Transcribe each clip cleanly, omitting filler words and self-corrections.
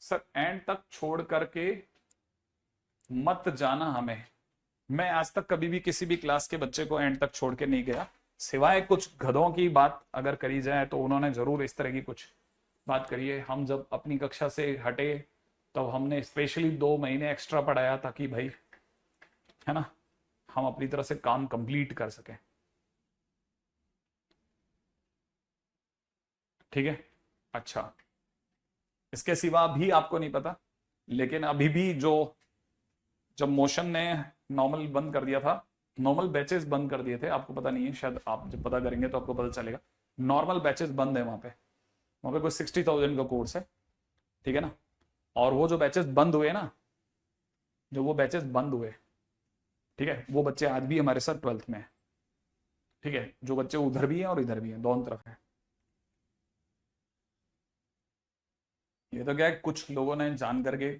Sir and तक छोड़ करके मत जाना हमें। मैं आज तक कभी भी किसी भी क्लास के बच्चे को एंड तक छोड़ के नहीं गया, सिवाय कुछ गधों की बात अगर करी जाए तो उन्होंने जरूर इस तरह की कुछ बात करी है। हम जब अपनी कक्षा से हटे तब हमने स्पेशली 2 महीने एक्स्ट्रा पढ़ाया ताकि भाई, है ना, हम अपनी तरह से काम कंप्लीट कर सकें। ठीक है, अच्छा, इसके सिवा भी आपको नहीं पता, लेकिन अभी भी जो, जब मोशन ने नॉर्मल बंद कर दिया था, नॉर्मल बैचेस बंद कर दिए थे, आपको पता नहीं है, शायद आप जब पता करेंगे तो आपको पता चलेगा। नॉर्मल बैचेस बंद है वहां पे कोई 60,000 का कोर्स है, ठीक है ना। और वो जो बैचेस बंद हुए ना, जो वो बैचेस बंद हुए, ठीक है, वो बच्चे आज भी हमारे साथ 12th में है। ठीक है, जो बच्चे उधर भी हैं और इधर भी हैं, दोनों तरफ है। ये तो क्या है, कुछ लोगों ने जान करके,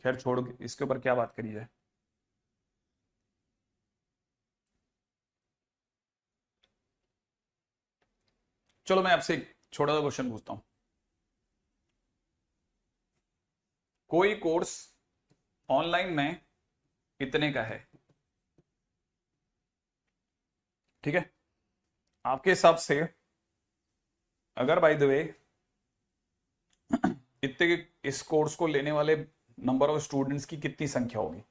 खैर छोड़, इसके ऊपर क्या बात करी जाए। चलो मैं आपसे एक छोटा सा क्वेश्चन पूछता हूं। कोई कोर्स ऑनलाइन में कितने का है? ठीक है, आपके हिसाब से अगर बाय द वे इतने, इस कोर्स को लेने वाले नंबर ऑफ स्टूडेंट्स की कितनी संख्या होगी?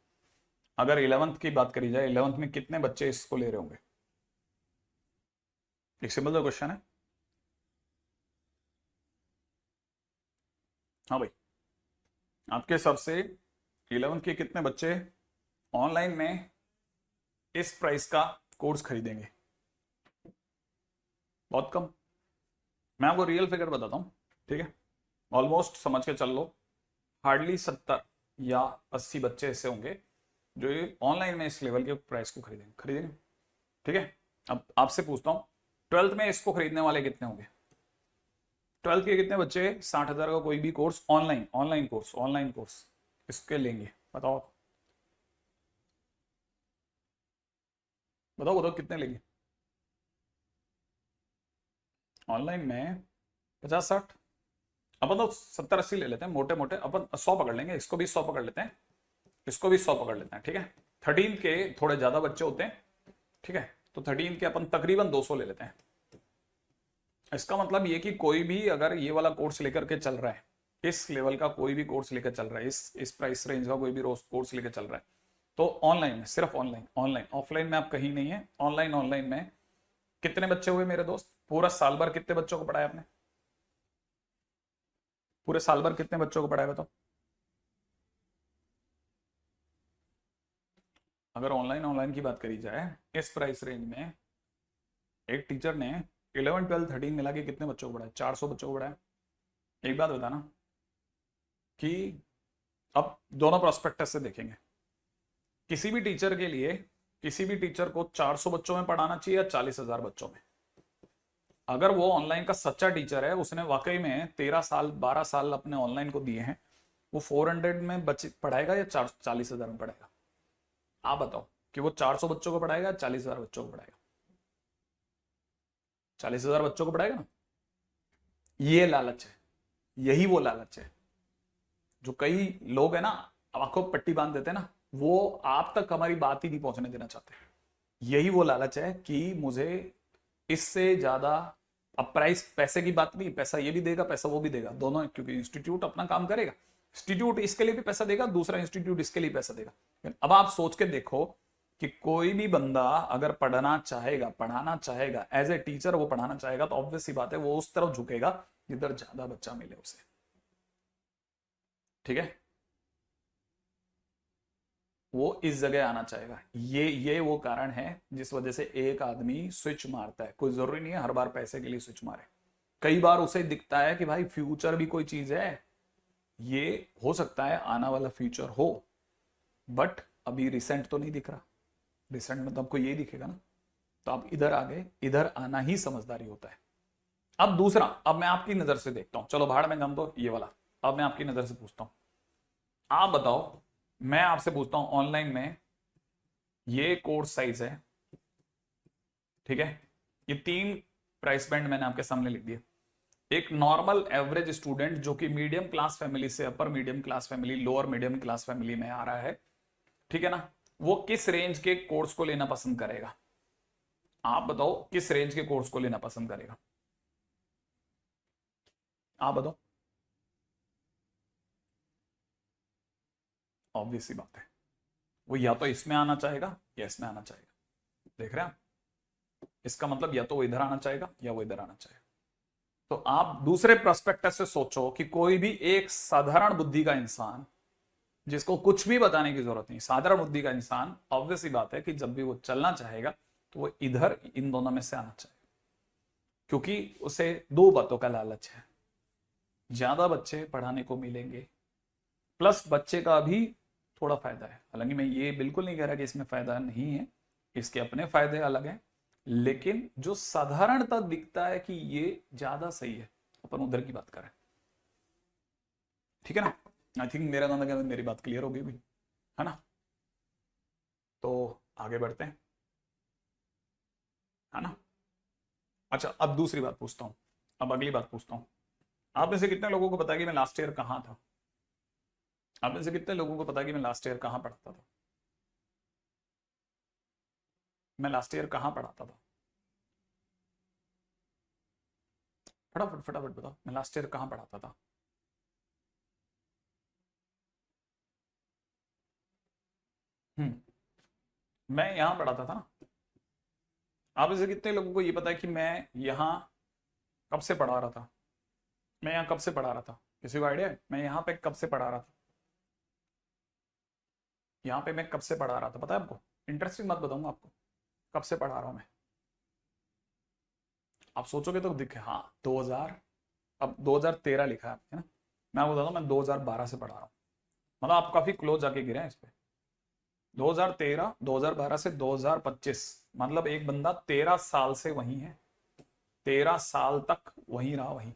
अगर 11th की बात करी जाए, 11th में कितने बच्चे इसको ले रहे होंगे? एक सिंपल सा क्वेश्चन है। हाँ भाई, आपके हिसाब से 11th के कितने बच्चे ऑनलाइन में इस प्राइस का कोर्स खरीदेंगे? बहुत कम। मैं आपको रियल फिगर बताता हूं, ठीक है, ऑलमोस्ट समझ के चल लो, हार्डली 70 या 80 बच्चे ऐसे होंगे जो ये ऑनलाइन में इस लेवल के प्राइस को खरीदेंगे। ठीक है, अब आपसे पूछता हूं, 12th में इसको खरीदने वाले कितने होंगे? 12th के कितने बच्चे 60,000 का कोई भी कोर्स, ऑनलाइन कोर्स इसके लेंगे? बताओ, बताओ बताओ कितने लेंगे ऑनलाइन में? 50-60, अपन तो 70-80 ले लेते हैं, मोटे मोटे अपन 100 पकड़ लेंगे, इसको भी 100 पकड़ लेते हैं, इसको भी 100 पकड़ लेते हैं, ठीक है। 13 के थोड़े ज्यादा बच्चे होते हैं, ठीक है, तो 13 के अपन तकरीबन 200 ले लेते हैं। इसका मतलब ये कि कोई भी अगर ये वाला कोर्स लेकर के चल रहा है, इस लेवल का कोई भी कोर्स लेकर चल रहा है, इस प्राइस रेंज का कोई भी कोर्स लेकर चल रहा है, तो ऑनलाइन में, सिर्फ ऑनलाइन ऑफलाइन में आप कहीं नहीं है, ऑनलाइन में कितने बच्चे हुए मेरे दोस्त? पूरा साल भर कितने बच्चों को पढ़ाया आपने? पूरे साल भर कितने बच्चों को पढ़ाया बताओ? अगर ऑनलाइन की बात करी जाए इस प्राइस रेंज में, एक टीचर ने 11, 12, 13 मिला के कितने बच्चों को पढ़ाया? 400 बच्चों को पढ़ाया। एक बात बताना कि अब दोनों प्रोस्पेक्टस से देखेंगे, किसी भी टीचर के लिए, किसी भी टीचर को 400 बच्चों में पढ़ाना चाहिए या 40,000 बच्चों में? अगर वो ऑनलाइन का सच्चा टीचर है, उसने वाकई में 13 साल 12 साल अपने ऑनलाइन को दिए हैं, वो 400 में बच्चे पढ़ाएगा या 40,000 में पढ़ाएगा? आप बताओ कि वो 400 बच्चों को पढ़ाएगा, 40,000 बच्चों को पढ़ाएगा? 40,000 बच्चों को पढ़ाएगा ना। ये लालच है, यही वो लालच है जो कई लोग है ना, आंखों पर पट्टी बांध देते हैं ना, वो आप तक हमारी बात ही नहीं पहुंचने देना चाहते। यही वो लालच है कि मुझे इससे ज्यादा, अब प्राइस, पैसे की बात नहीं, पैसा ये भी देगा, पैसा वो भी देगा, दोनों, क्योंकि इंस्टीट्यूट अपना काम करेगा, इंस्टीट्यूट इसके लिए भी पैसा देगा, दूसरा इंस्टीट्यूट इसके लिए पैसा देगा। अब आप सोच के देखो कि कोई भी बंदा अगर पढ़ना चाहेगा, पढ़ाना चाहेगा, एज ए टीचर वो पढ़ाना चाहेगा, तो ऑब्वियस सी बात है वो उस तरफ झुकेगा जिधर ज्यादा बच्चा मिले उसे। ठीक है, वो इस जगह आना चाहेगा। ये वो कारण है जिस वजह से एक आदमी स्विच मारता है। कोई जरूरी नहीं है हर बार पैसे के लिए स्विच मारे, कई बार उसे दिखता है कि भाई फ्यूचर भी कोई चीज है, ये हो सकता है आना वाला फ्यूचर हो, बट अभी रिसेंट तो नहीं दिख रहा, रिसेंट में तो आपको ये दिखेगा ना, तो आप इधर आ गए, इधर आना ही समझदारी होता है। अब दूसरा, अब मैं आपकी नजर से देखता हूं, चलो भाड़ में जान दो ये वाला, अब मैं आपकी नजर से पूछता हूं, आप बताओ, मैं आपसे पूछता हूं, ऑनलाइन में ये कोर्स साइज है, ठीक है, ये 3 प्राइस बैंड मैंने आपके सामने लिख दिए, एक नॉर्मल एवरेज स्टूडेंट जो कि मीडियम क्लास फैमिली से upper medium class family, lower medium class family में आ रहा है, ठीक है ना, वो किस रेंज के कोर्स को लेना पसंद करेगा? आप बताओ किस रेंज के कोर्स को लेना पसंद करेगा? आप बताओ। ऑब्वियस सी बात है, वो या तो इसमें आना चाहेगा या इसमें आना चाहेगा। देख रहे हैं आप? इसका मतलब या तो वो इधर आना चाहेगा या वो इधर आना चाहेगा। तो आप दूसरे पर्सपेक्टिव से सोचो कि कोई भी एक साधारण बुद्धि का इंसान, जिसको कुछ भी बताने की जरूरत नहीं, साधारण बुद्धि का इंसान, ऑब्वियस सी बात है कि जब भी वो चलना चाहेगा तो वो इधर इन दोनों में से आना चाहेगा, क्योंकि उसे दो बातों का लालच है। ज्यादा बच्चे पढ़ाने को मिलेंगे, प्लस बच्चे का भी थोड़ा फायदा है। हालांकि मैं ये बिल्कुल नहीं कह रहा कि इसमें फायदा नहीं है, इसके अपने फायदे अलग हैं, लेकिन जो साधारणता दिखता है कि ये ज्यादा सही है, अपन उधर की बात करें, ठीक है ना? आई थिंक मेरा नाम लगा, मेरी बात क्लियर हो गई भाई, है ना? तो आगे बढ़ते हैं, है ना? अच्छा, अब दूसरी बात पूछता हूं, अब अगली बात पूछता हूं। आप में से कितने लोगों को पता है कि मैं लास्ट ईयर कहां था? आप में से कितने लोगों को पता है कि मैं लास्ट ईयर कहां पढ़ता था? मैं लास्ट ईयर कहां पढ़ाता था? फटाफट फटाफट बताओ, मैं लास्ट ईयर कहां पढ़ाता था? मैं यहां पढ़ाता था ना। आप में से कितने लोगों को ये पता है कि मैं यहां कब से पढ़ा रहा था? मैं यहाँ कब से पढ़ा रहा था? किसी को आइडिया है मैं यहाँ पे कब से पढ़ा रहा था? यहाँ पे मैं कब से पढ़ा रहा था पता है आपको? इंटरेस्टिंग बात बताऊंगा आपको, कब से पढ़ा रहा हूं मैं। आप सोचोगे तो दिखे, हाँ 2000, अब 2013 लिखा है ना, मैं आपको बताता हूँ मैं 2012 से पढ़ा रहा हूँ। मतलब आप काफी क्लोज जाके गिरे हैं इस पे। 2013, 2012 से 2025, मतलब एक बंदा 13 साल से वहीं है, 13 साल तक वहीं रहा, वहीं।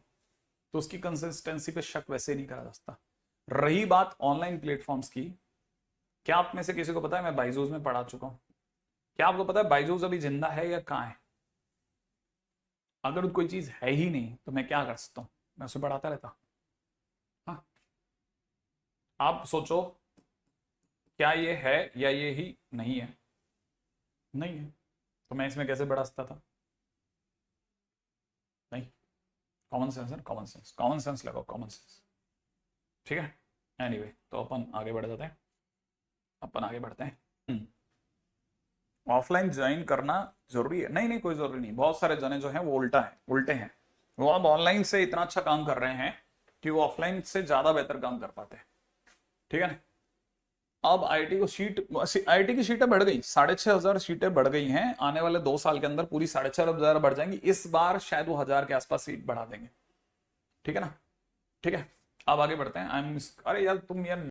तो उसकी कंसिस्टेंसी पे शक वैसे नहीं करा जा सकता। रही बात ऑनलाइन प्लेटफॉर्म्स की, क्या आप में से किसी को पता है मैं बाइजूस में पढ़ा चुका हूं? क्या आपको पता है बाइजूस अभी जिंदा है या कहाँ है? अगर कोई चीज है ही नहीं तो मैं क्या कर सकता हूं? मैं उसे पढ़ाता रहता। हाँ, आप सोचो, क्या ये है या ये ही नहीं है? नहीं है, तो मैं इसमें कैसे बढ़ा सकता था? नहीं। कॉमन सेंस है, कॉमन सेंस, कॉमन सेंस लगाओ, कॉमन सेंस, ठीक है? एनीवे, तो अपन आगे बढ़ जाते हैं, अपन आगे बढ़ते हैं। ऑफलाइन ज्वाइन करना जरूरी है? नहीं नहीं, कोई जरूरी नहीं। बहुत सारे जने जो हैं वो उल्टा है, उल्टे हैं, वो अब ऑनलाइन से इतना अच्छा काम कर रहे हैं कि वो ऑफलाइन से ज्यादा बेहतर काम कर पाते हैं, ठीक है ना? अब आईटी की सीटें बढ़ गई, 6500 सीटें बढ़ गई हैं। आने वाले 2 साल के अंदर पूरी 6500 बढ़ जाएंगी। इस बार शायद वो 1000 के आसपास सीट बढ़ा देंगे, ठीक है ना? ठीक है, अब आगे बढ़ते हैं। अरे यार तुम यार